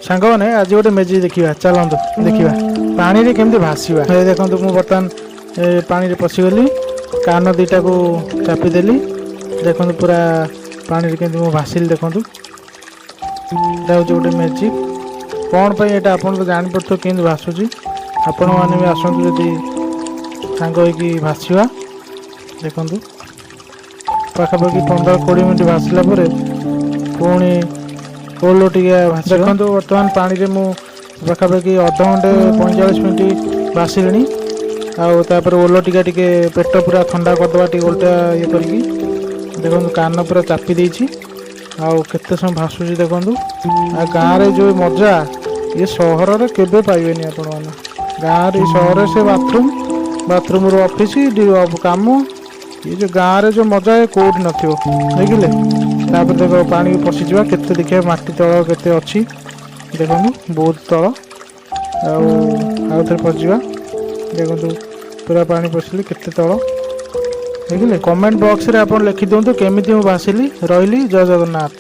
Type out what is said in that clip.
सांग मैंने आज गोटे मेजिक देखा चलत देखा पानी रे केमती भाषा देखो मुझे बर्तमान पानी रे पशिगली कान दीटा को चापिदेली देखो पूरा पानी रे केमती मुझे भाषिली देखो गोटे मेजिक कौन पर यहाँ आप जापे केमती भाषुची आपण मैंने भी आसतु जदि सांग होगी भाषा देखु पाखापाखि 15-20 मिनट भाषला पुणी ओलो टे देखो बर्तमान पानी रे मु पाखापाखि अध घंटे 45 मिनट भाषिली आपर ओलो टीका टे पेट पूरा ठंडा करदे टे ओल्टा ये करके देखो कान पूरा चापी देती आते समय भाषुची देखु आ गाँव में जो मजा ये सहर में केवे पाइबेनि आपण मैंने गाँव में सहर से बाथरूम रो ऑफिस काम ये जो गाँव में जो मजा है कौट न देखिले देख पानी पशिजा केते देखिए माटी तल केते अच्छी देखो बहुत तल आउ थे पशिजा देखो पूरा पानी पशिली केते तल देखिले कमेंट बॉक्स रे आप लिखि दिंतु केमिति भाषिली रही जय जगन्नाथ।